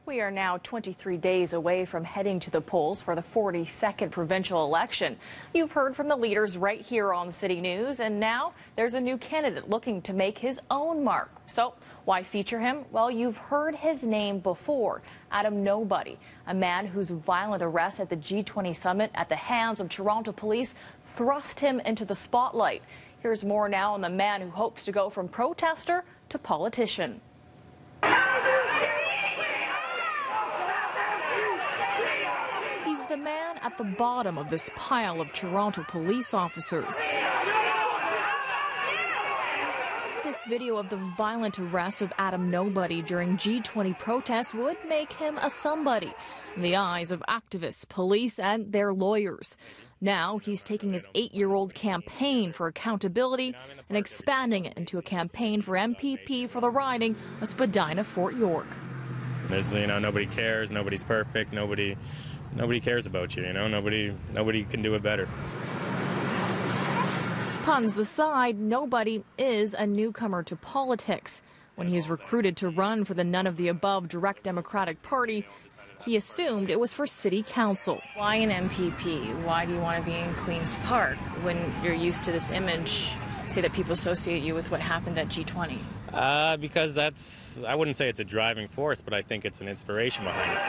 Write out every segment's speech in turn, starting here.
We are now 23 days away from heading to the polls for the 42nd provincial election. You've heard from the leaders right here on City News, and now there's a new candidate looking to make his own mark. So why feature him? Well, you've heard his name before, Adam Nobody, a man whose violent arrest at the G20 summit at the hands of Toronto police thrust him into the spotlight. Here's more now on the man who hopes to go from protester to politician. He's the man at the bottom of this pile of Toronto police officers. This video of the violent arrest of Adam Nobody during G20 protests would make him a somebody in the eyes of activists, police, and their lawyers. Now he's taking his 8-year-old campaign for accountability and expanding it into a campaign for MPP for the riding of Spadina-Fort York. There's, nobody cares, nobody's perfect, nobody cares about you, nobody can do it better. Puns aside, Nobody is a newcomer to politics. When he was recruited to run for the none-of-the-above Direct Democratic Party, he assumed it was for city council. Why an MPP? Why do you want to be in Queen's Park when you're used to this image, say that people associate you with what happened at G20? Because I wouldn't say it's a driving force, but I think it's an inspiration behind it.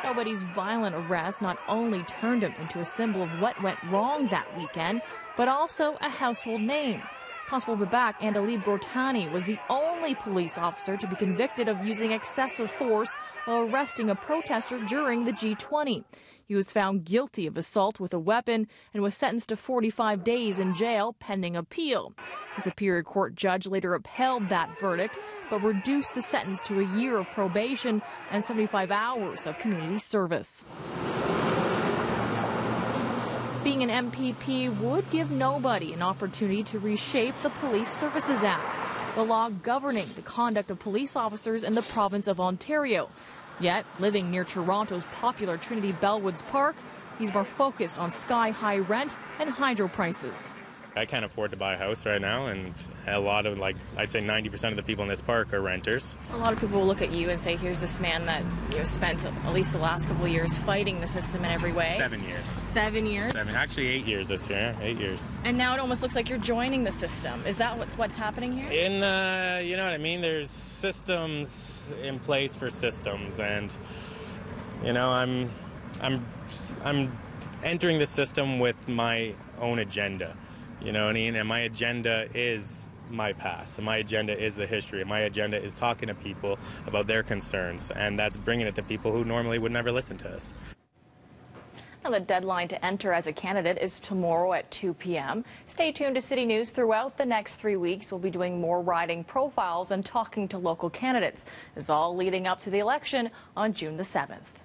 Nobody's violent arrest not only turned him into a symbol of what went wrong that weekend, but also a household name. Constable Babak Andalib Gortani was the only police officer to be convicted of using excessive force while arresting a protester during the G20. He was found guilty of assault with a weapon and was sentenced to 45 days in jail pending appeal. The Superior Court judge later upheld that verdict, but reduced the sentence to a year of probation and 75 hours of community service. Being an MPP would give Nobody an opportunity to reshape the Police Services Act, the law governing the conduct of police officers in the province of Ontario. Yet, living near Toronto's popular Trinity Bellwoods Park, he's more focused on sky-high rent and hydro prices. I can't afford to buy a house right now, and a lot of, I'd say 90% of the people in this park are renters. A lot of people will look at you and say, here's this man that spent at least the last couple of years fighting the system in every way. 7 years. 7 years? Actually 8 years this year, 8 years. And now it almost looks like you're joining the system. Is that what's happening here? You know what I mean? There's systems in place for systems, and, I'm entering the system with my own agenda. You know what I mean? And my agenda is my past. And my agenda is the history. And my agenda is talking to people about their concerns. And that's bringing it to people who normally would never listen to us. Now, the deadline to enter as a candidate is tomorrow at 2 p.m. Stay tuned to City News throughout the next 3 weeks. We'll be doing more riding profiles and talking to local candidates. It's all leading up to the election on June the 7th.